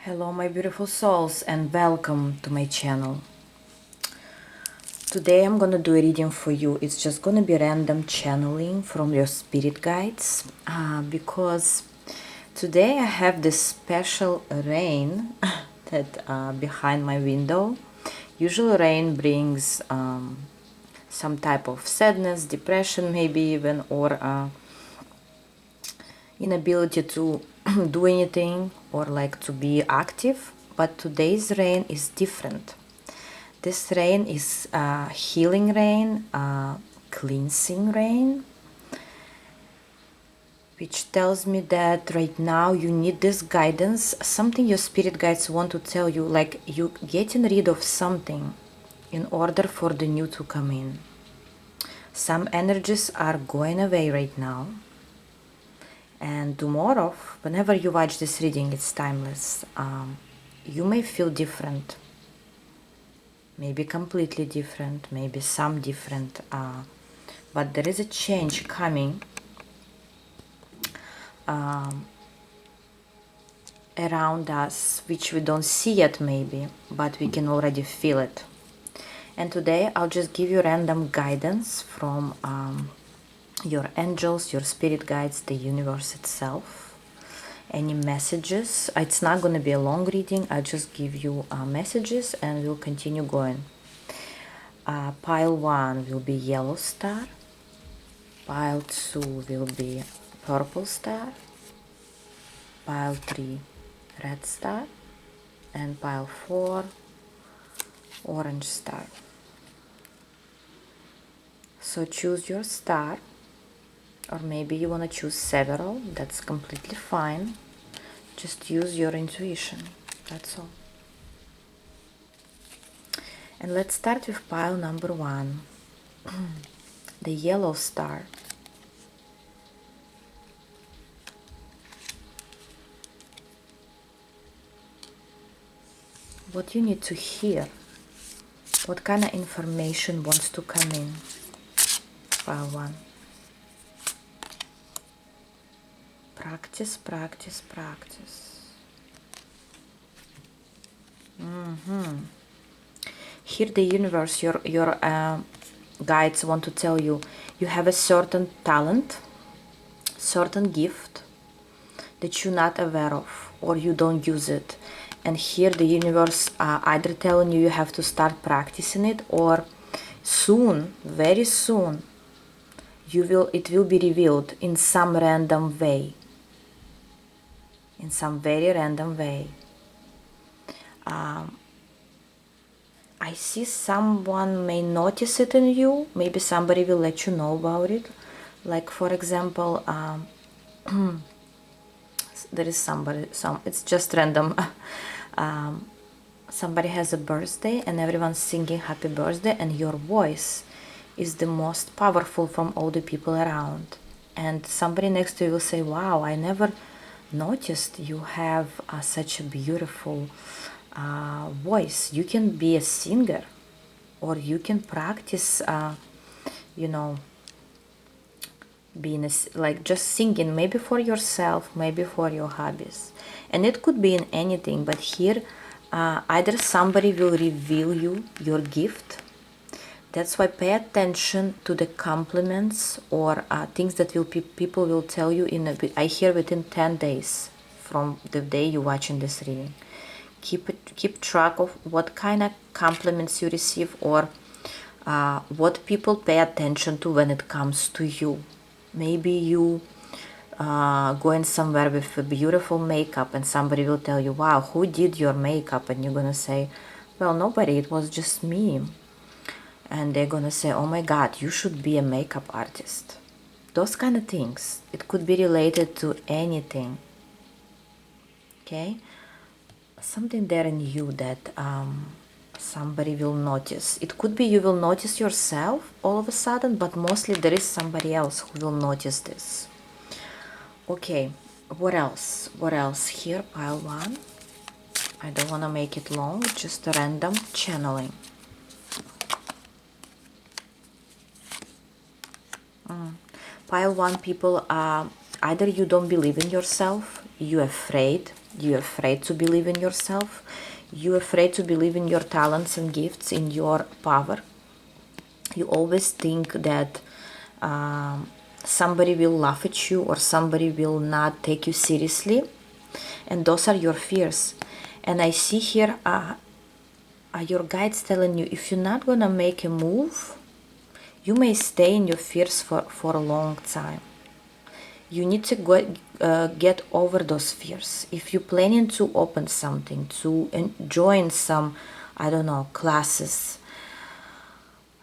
Hello my beautiful souls and welcome to my channel. Today I'm gonna do a reading for you. It's just gonna be random channeling from your spirit guides because today I have this special rain that behind my window. Usually rain brings some type of sadness, depression maybe even, or inability to do anything or like to be active. But today's rain is different. This rain is healing rain, cleansing rain, which tells me that right now you need this guidance, something your spirit guides want to tell you, like you getting rid of something in order for the new to come in. Some energies are going away right now. And tomorrow, whenever you watch this reading, it's timeless. You may feel different, maybe completely different, maybe some different, but there is a change coming around us, which we don't see yet maybe, but we can already feel it. And today I'll just give you random guidance from your angels, your spirit guides, the universe itself. Any messages. It's not going to be a long reading. I'll just give you messages and we'll continue going. Pile 1 will be yellow star. Pile 2 will be purple star. Pile 3 red star. And pile 4 orange star. So choose your star, or maybe you want to choose several. That's completely fine. Just use your intuition, that's all. And let's start with pile number 1, the yellow star. What you need to hear, what kind of information wants to come in. Pile 1. Practice, practice, practice. Here the universe, your guides want to tell you, you have a certain talent, certain gift that you're not aware of, or you don't use it. And here the universe either telling you have to start practicing it, or soon, very soon, it will be revealed in some random way. In some very random way. I see someone may notice it in you. Maybe somebody will let you know about it. Like for example, there is somebody, it's just random. Somebody has a birthday and everyone's singing happy birthday, and your voice is the most powerful from all the people around. And somebody next to you will say, wow, I never noticed you have such a beautiful voice. You can be a singer, or you can practice being like just singing, maybe for yourself, maybe for your hobbies. And it could be in anything, but here either somebody will reveal you your gift. That's why pay attention to the compliments or things that people will tell you I hear within 10 days from the day you're watching this reading. Keep track of what kind of compliments you receive, or what people pay attention to when it comes to you. Maybe you going somewhere with a beautiful makeup and somebody will tell you, wow, who did your makeup? And you're gonna say, well, nobody, it was just me. And they're gonna say, oh my god, you should be a makeup artist. Those kind of things. It could be related to anything. Okay? Something there in you that somebody will notice. It could be you will notice yourself all of a sudden, but mostly there is somebody else who will notice this. Okay, what else? What else? Here, pile 1. I don't want to make it long, just a random channeling. Pile 1 people, either you don't believe in yourself, you're afraid, You're afraid to believe in yourself. You're afraid to believe in your talents and gifts, in your power. You always think that somebody will laugh at you or somebody will not take you seriously. And those are your fears. And I see here your guides telling you, if you're not gonna make a move, you may stay in your fears for a long time. You need to get over those fears. If you're planning to open something, to join some, I don't know, classes,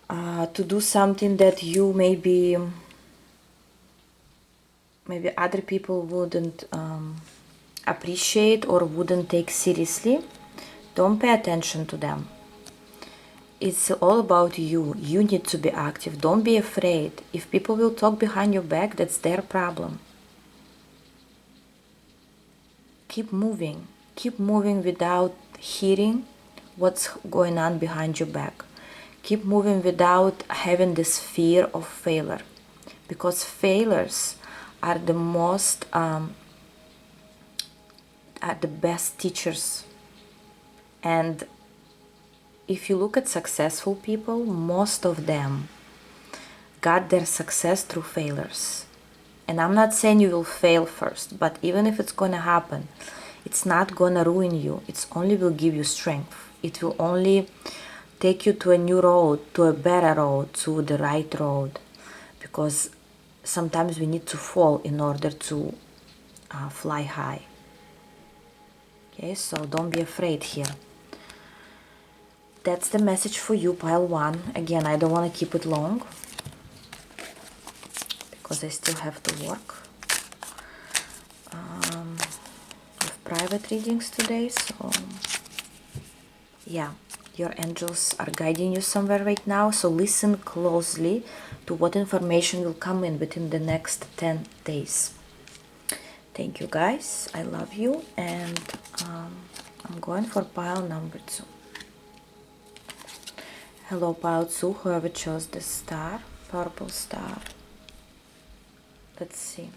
to do something that you maybe other people wouldn't appreciate or wouldn't take seriously, don't pay attention to them. It's all about you. You need to be active. Don't be afraid. If people will talk behind your back, that's their problem. Keep moving. Keep moving without hearing what's going on behind your back. Keep moving without having this fear of failure. Because failures are the most, are the best teachers. And if you look at successful people, most of them got their success through failures. And I'm not saying you will fail first, but even if it's going to happen, it's not going to ruin you. It only will give you strength. It will only take you to a new road, to a better road, to the right road. Because sometimes we need to fall in order to fly high. Okay, so don't be afraid here. That's the message for you, pile 1. Again, I don't want to keep it long because I still have to work with private readings today. So yeah, your angels are guiding you somewhere right now. So listen closely to what information will come in within the next 10 days. Thank you guys. I love you. And I'm going for pile number 2. Hello, pile 2, whoever chose the star, purple star. Let's see.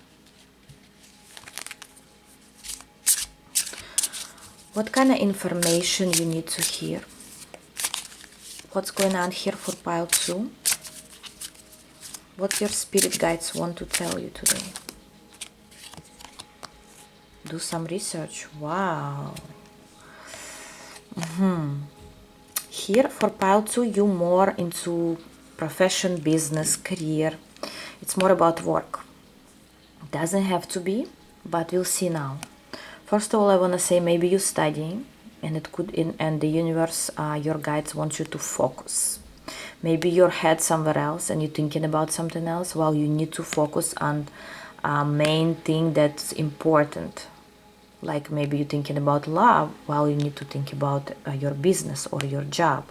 What kind of information you need to hear? What's going on here for pile 2? What your spirit guides want to tell you today? Do some research. Wow. Here for pile 2, you more into profession, business, career. It's more about work. Doesn't have to be, but we'll see now. First of all, I want to say maybe you're studying, and it could, and the universe, your guides want you to focus. Maybe your head somewhere else, and you're thinking about something else, while you need to focus on main thing that's important. Like maybe you're thinking about love, while you need to think about your business or your job,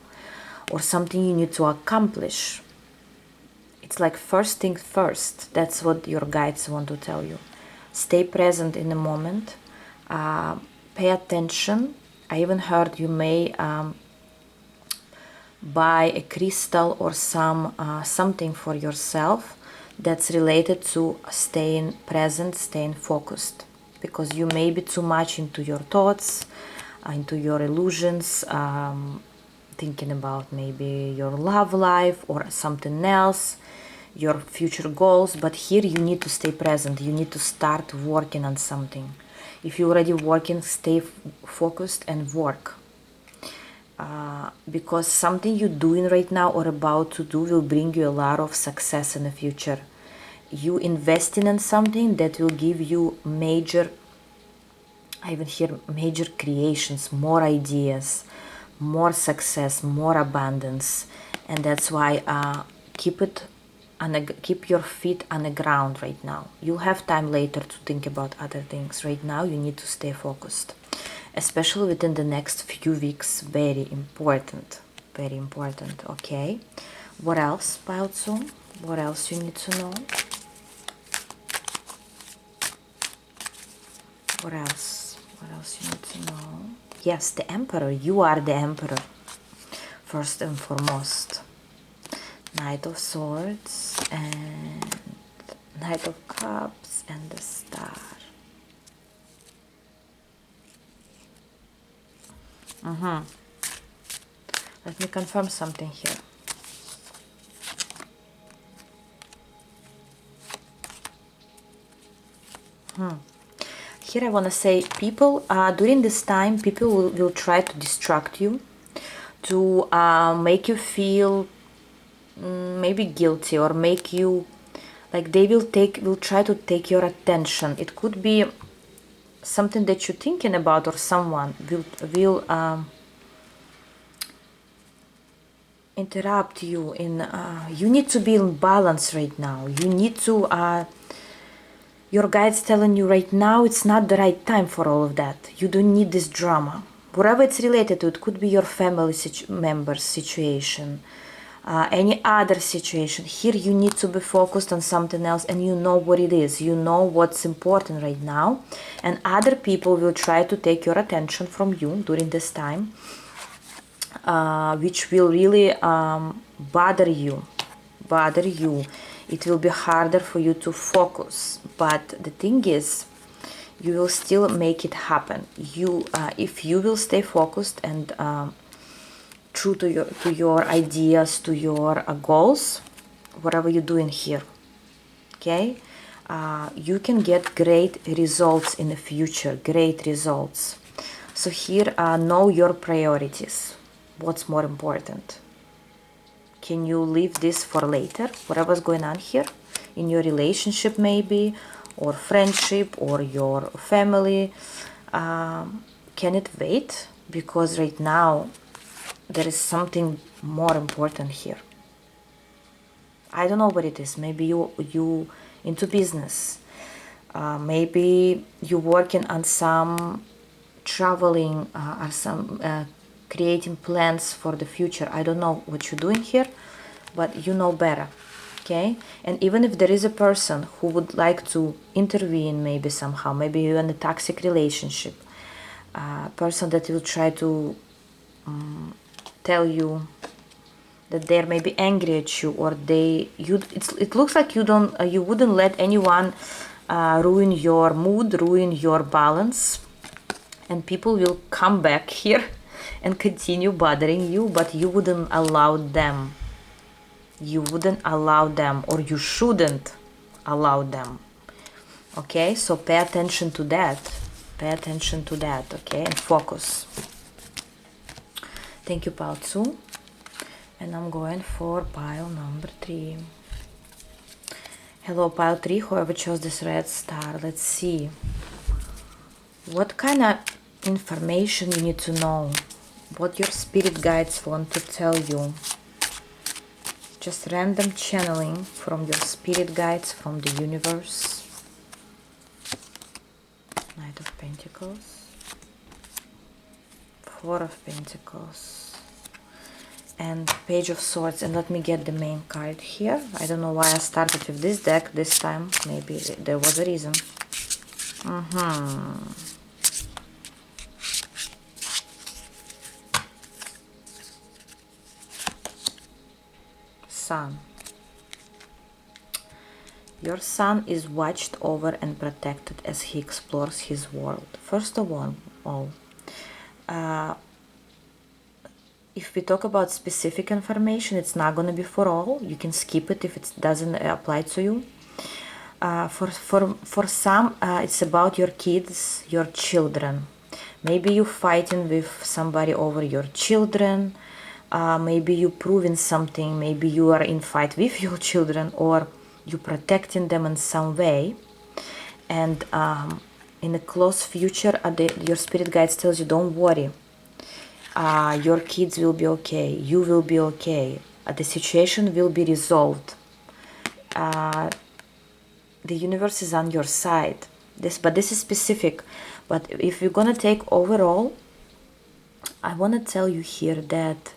or something you need to accomplish. It's like first thing first. That's what your guides want to tell you. Stay present in the moment. Pay attention. I even heard you may buy a crystal or something for yourself that's related to staying present, staying focused. Because you may be too much into your thoughts, into your illusions, thinking about maybe your love life or something else, your future goals. But here you need to stay present. You need to start working on something. If you're already working, stay focused and work. Because something you're doing right now or about to do will bring you a lot of success in the future. You investing in something that will give you major, I even hear major creations, more ideas, more success, more abundance. And that's why keep your feet on the ground right now. You'll have time later to think about other things. Right now you need to stay focused, especially within the next few weeks. Very important, very important. Okay, what else, pile 2? What else you need to know? What else? What else you need to know? Yes, the Emperor. You are the Emperor. First and foremost. Knight of Swords and Knight of Cups and the Star. Let me confirm something here. Here I want to say people, during this time, people will try to distract you, to make you feel maybe guilty, or make you, like they will try to take your attention. It could be something that you're thinking about, or someone will interrupt you in, you need to be in balance right now. You need to, your guide's telling you right now it's not the right time for all of that. You don't need this drama. Whatever it's related to, it could be your family member's situation, any other situation. Here you need to be focused on something else, and you know what it is. You know what's important right now, and other people will try to take your attention from you during this time, which will really bother you. It will be harder for you to focus, but the thing is, you will still make it happen. You, if you will stay focused and true to your ideas, to your goals, whatever you're doing here, okay, you can get great results in the future. Great results. So here, know your priorities. What's more important? Can you leave this for later? Whatever's going on here in your relationship, maybe, or friendship, or your family, can it wait? Because right now there is something more important here. I don't know what it is. Maybe you into business. Maybe you're working on some traveling, or some creating plans for the future. I don't know what you're doing here, but you know better, okay? And even if there is a person who would like to intervene, maybe somehow, maybe you're in a toxic relationship, a person that will try to tell you that they're maybe angry at you, or it looks like you wouldn't let anyone ruin your mood, ruin your balance, and people will come back here and continue bothering you, but you wouldn't allow them. You wouldn't allow them, or you shouldn't allow them. Okay, so pay attention to that. Pay attention to that, okay, and focus. Thank you, pile 2. And I'm going for pile number 3. Hello, pile 3, whoever chose this red star. Let's see. What kind of information you need to know? What your spirit guides want to tell you? Just random channeling from your spirit guides, from the universe. Knight of Pentacles. 4 of Pentacles. And Page of Swords. And let me get the main card here. I don't know why I started with this deck this time. Maybe there was a reason. Sun. Your son is watched over and protected as he explores his world. First of all, if we talk about specific information, it's not going to be for all. You can skip it if it doesn't apply to you. For some, it's about your kids, your children. Maybe you're fighting with somebody over your children. Maybe you're proving something. Maybe you are in fight with your children, or you're protecting them in some way. And in the close future, your spirit guides tells you, don't worry. Your kids will be okay. You will be okay. The situation will be resolved. The universe is on your side. But this is specific. But if you're gonna take overall, I want to tell you here that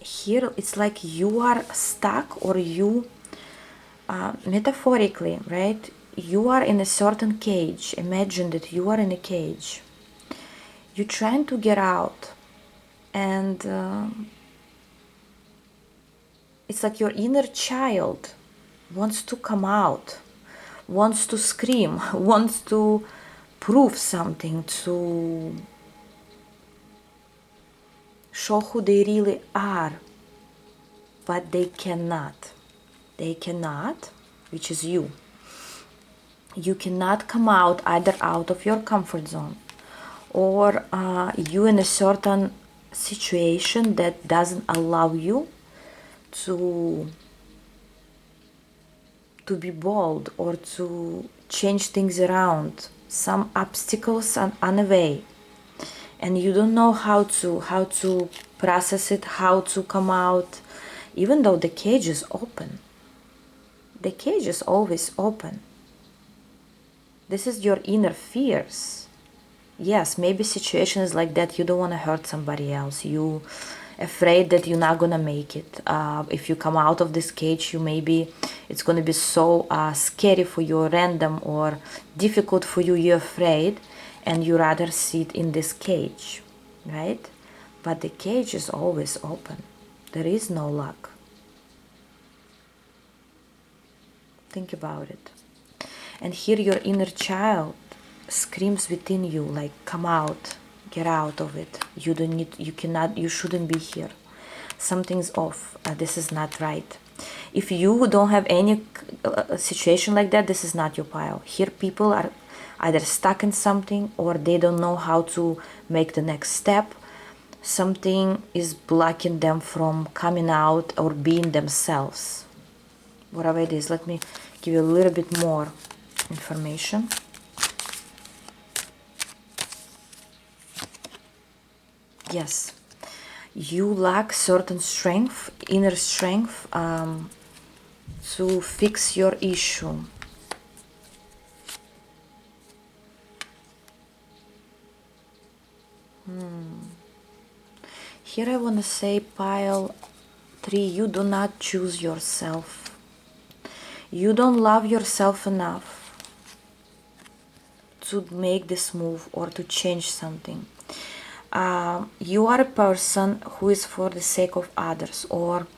here it's like you are stuck, or you metaphorically, right, you are in a certain cage. Imagine that you are in a cage. You're trying to get out, and it's like your inner child wants to come out, wants to scream, wants to prove something, to show who they really are, but they cannot. They cannot, which is you. You cannot come out either out of your comfort zone, or you in a certain situation that doesn't allow you to be bold or to change things around. Some obstacles are on the way, and you don't know how to process it, how to come out, even though the cage is open. The cage is always open. This is your inner fears. Yes, maybe situation is like that. You don't want to hurt somebody else. You afraid that you're not gonna make it. If you come out of this cage, you maybe it's gonna be so scary for you, random or difficult for you. You're afraid, and you rather sit in this cage, right? But the cage is always open. There is no luck. Think about it. And here your inner child screams within you like, come out, get out of it. You don't need, you cannot, you shouldn't be here. Something's off. This is not right. If you don't have any situation like that, this is not your pile. Here people are either stuck in something, or they don't know how to make the next step. Something is blocking them from coming out or being themselves. Whatever it is, let me give you a little bit more information. Yes, you lack certain strength, inner strength, to fix your issue. Here I want to say, pile 3, you do not choose yourself. You don't love yourself enough to make this move or to change something. You are a person who is for the sake of others, or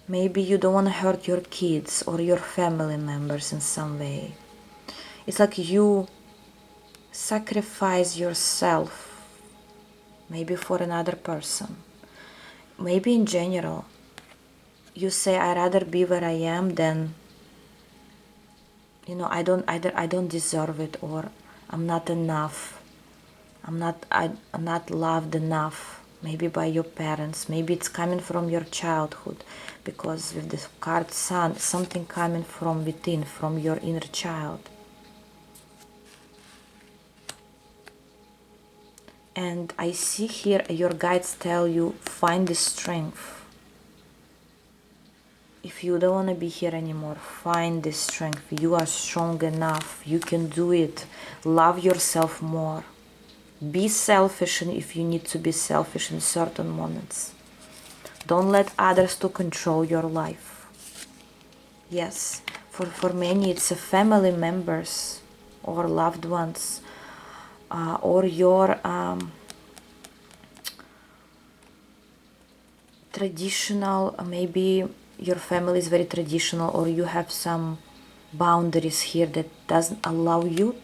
maybe you don't want to hurt your kids or your family members in some way. It's like you sacrifice yourself, maybe for another person. Maybe in general, you say, I'd rather be where I am than, you know, I don't deserve it, or I'm not enough. I'm not loved enough, maybe by your parents. Maybe it's coming from your childhood, because with this card Sun, something coming from within, from your inner child. And I see here your guides tell you, find the strength. If you don't want to be here anymore, find the strength. You are strong enough. You can do it. Love yourself more. Be selfish if you need to be selfish in certain moments. Don't let others to control your life. Yes, for many it's a family members or loved ones, or your traditional, maybe your family is very traditional, or you have some boundaries here that doesn't allow you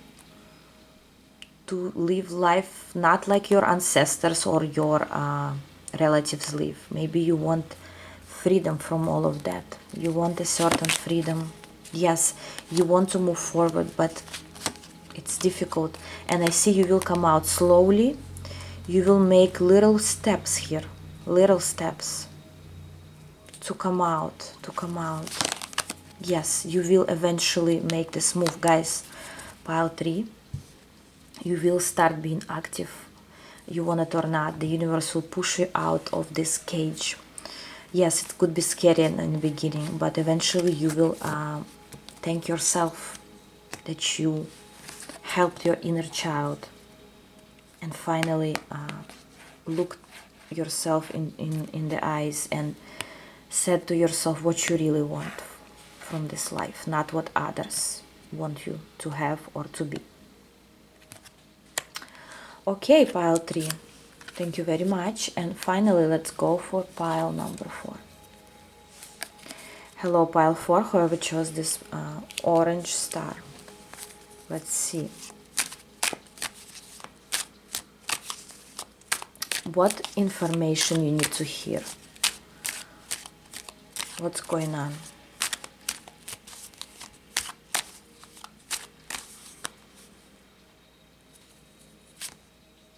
to live life not like your ancestors or your relatives live. Maybe you want freedom from all of that. You want a certain freedom. Yes, you want to move forward, but it's difficult. And I see you will come out slowly. You will make little steps here, little steps to come out, Yes, you will eventually make this move, guys. Pile 3. You will start being active. You want it or not, the universe will push you out of this cage. Yes, it could be scary in the beginning, but eventually you will thank yourself that you helped your inner child, and finally look yourself in the eyes and said to yourself what you really want from this life, not what others want you to have or to be. Okay, pile 3, thank you very much. And finally, let's go for pile number 4. Hello, pile 4, whoever chose this orange star. Let's see. What information you need to hear? What's going on?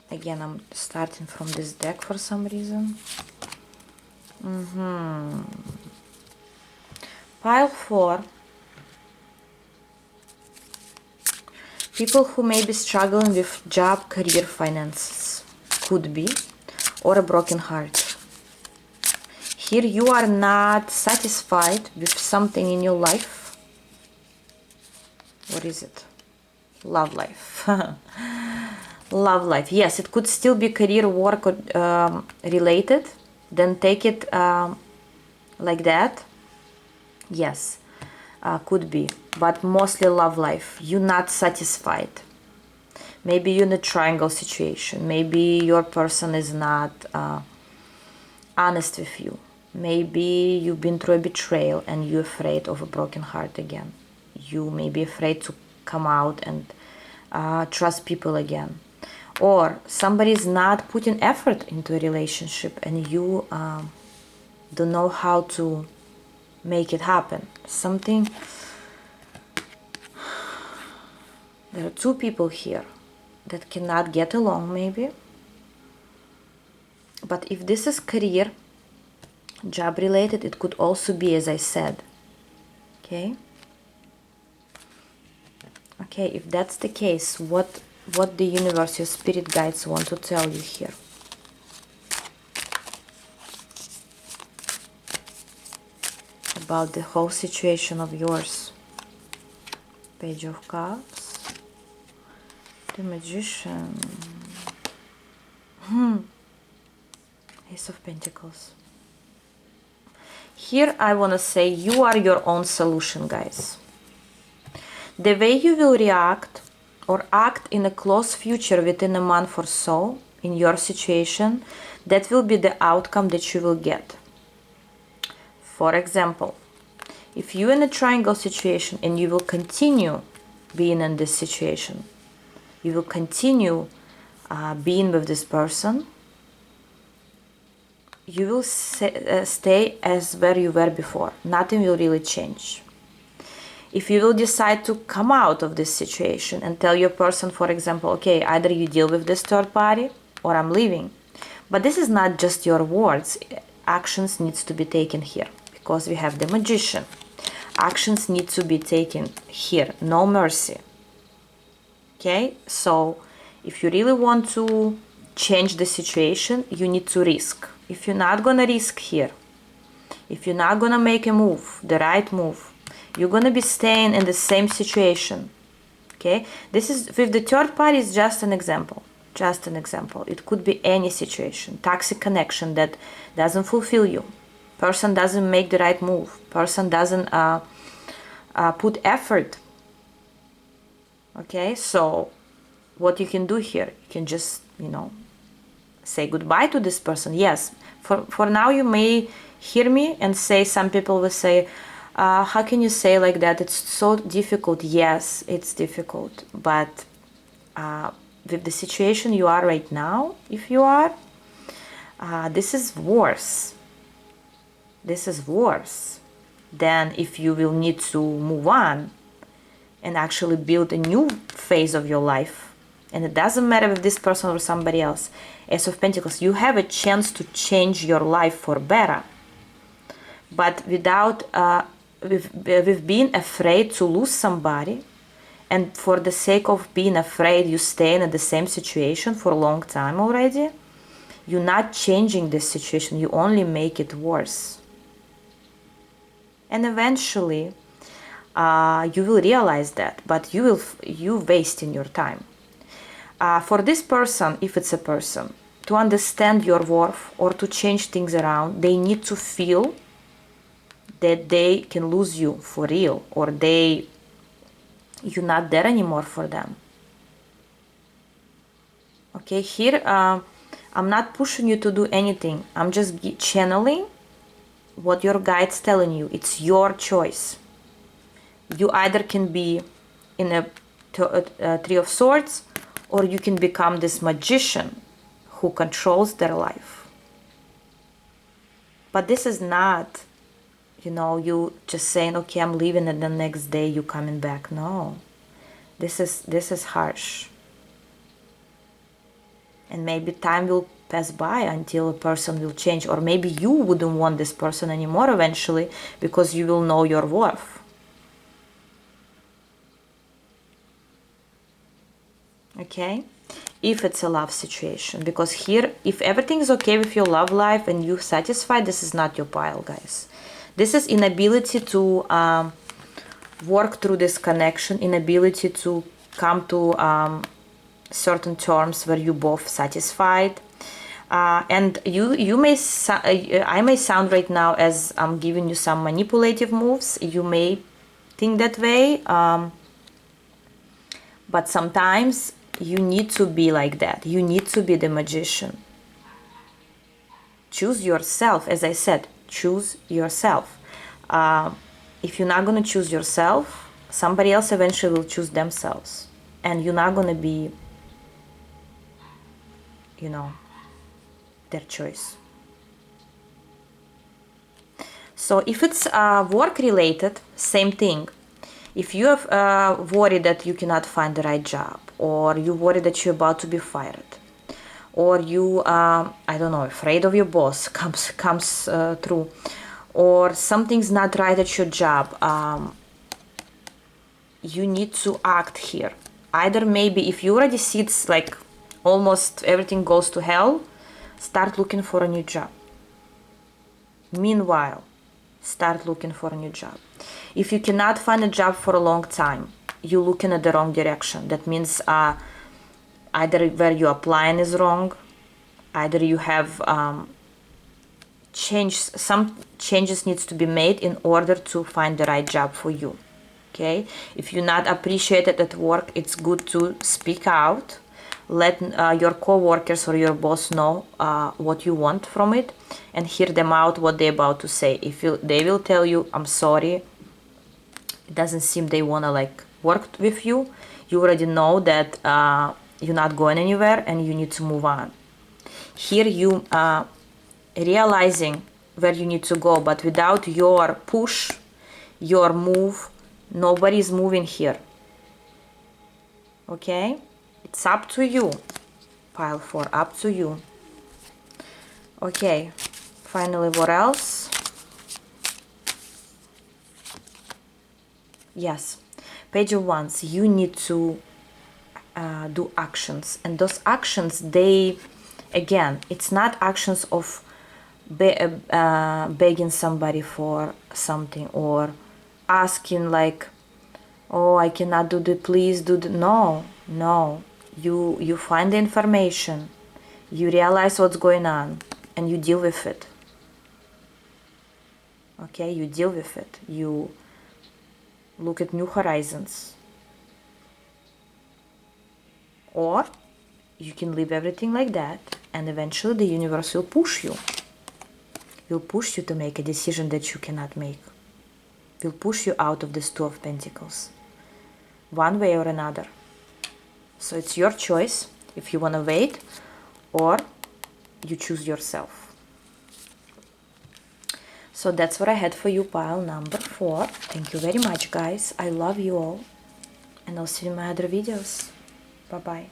Again, I'm starting from this deck for some reason. Pile 4. People who may be struggling with job, career, finances. Could be. Or a broken heart. Here you are not satisfied with something in your life. What is it? Love life. Love life. Yes, it could still be career, work related. Then take it like that. Yes, could be. But mostly love life. You're not satisfied. Maybe you're in a triangle situation. Maybe your person is not honest with you. Maybe you've been through a betrayal and you're afraid of a broken heart again. You may be afraid to come out and trust people again. Or somebody's not putting effort into a relationship and you don't know how to make it happen. Something. There are two people here that cannot get along maybe. But if this is career, job related, it could also be, as I said. Okay? Okay, if that's the case, what the universe, your spirit guides want to tell you here? About the whole situation of yours. Page of Cups. The Magician. Ace of Pentacles. Here I want to say you are your own solution, guys. The way you will react or act in a close future within a month or so in your situation, that will be the outcome that you will get. For example, if you're in a triangle situation and you will continue being in this situation, you will continue being with this person, you will stay as where you were before. Nothing will really change. If you will decide to come out of this situation and tell your person, for example, okay, either you deal with this third party or I'm leaving. But this is not just your words. Actions needs to be taken here because we have the Magician. Actions need to be taken here. No mercy. Okay? So if you really want to change the situation, you need to risk. If you're not going to risk here, if you're not going to make a move, the right move, you're going to be staying in the same situation. Okay? This is, with the third party, is just an example. Just an example. It could be any situation. Toxic connection that doesn't fulfill you. Person doesn't make the right move. Person doesn't put effort. Okay? So what you can do here, you can just, say goodbye to this person. Yes. For now, you may hear me and say, some people will say, how can you say like that? It's so difficult. Yes, it's difficult. But with the situation you are right now, if you are, this is worse. This is worse than if you will need to move on and actually build a new phase of your life. And it doesn't matter if this person or somebody else. Ace of Pentacles, you have a chance to change your life for better. But without, with being afraid to lose somebody, and for the sake of being afraid, you stay in the same situation for a long time already, you're not changing this situation, you only make it worse. And eventually, you will realize that, but you wasting your time. For this person, if it's a person, to understand your worth or to change things around, they need to feel that they can lose you for real, or you're not there anymore for them. Okay, here I'm not pushing you to do anything. I'm just channeling what your guide's telling you. It's your choice. You either can be in a Three of Swords, or you can become this Magician who controls their life. But this is not, you know, you just saying, okay, I'm leaving, and the next day you coming back. No, this is harsh. And maybe time will pass by until a person will change, or maybe you wouldn't want this person anymore eventually, because you will know your worth. Okay, if it's a love situation, because here, if everything is okay with your love life and you satisfied, this is not your pile, guys. This is inability to work through this connection, inability to come to certain terms where you both satisfied. And you may I may sound right now as I'm giving you some manipulative moves. You may think that way, but sometimes you need to be like that. You need to be the magician. Choose yourself. As I said, choose yourself. If you're not going to choose yourself, somebody else eventually will choose themselves, and you're not going to be, you know, their choice. So if it's work related, same thing. If you have worried that you cannot find the right job, or you worry that you're about to be fired, or you I don't know, afraid of your boss comes through, or something's not right at your job, you need to act here. Either maybe if you already see it's like almost everything goes to hell, start looking for a new job. Meanwhile, start looking for a new job. If you cannot find a job for a long time, you're looking at the wrong direction. That means either where you're applying is wrong, either you have some changes needs to be made in order to find the right job for you. Okay, if you're not appreciated at work, it's good to speak out. Let your co-workers or your boss know what you want from it, and hear them out what they're about to say. If they will tell you, I'm sorry, it doesn't seem they want to like work with you, you already know that you're not going anywhere and you need to move on. Here you realizing where you need to go, but without your push, your move, nobody is moving here. Okay, it's up to you, pile 4, up to you. Okay, finally, what else? Yes, page of wands, you need to do actions, and those actions, they, again, it's not actions of begging somebody for something, or asking like, oh, I cannot do the, please do the, no, you find the information, you realize what's going on, and you deal with it. Okay, you deal with it, you look at new horizons. Or you can leave everything like that, and eventually the universe will push you. Will push you to make a decision that you cannot make. Will push you out of this 2 of Pentacles, one way or another. So it's your choice if you want to wait, or you choose yourself. So that's what I had for you, pile number 4. Thank you very much, guys. I love you all, and I'll see you in my other videos. Bye-bye.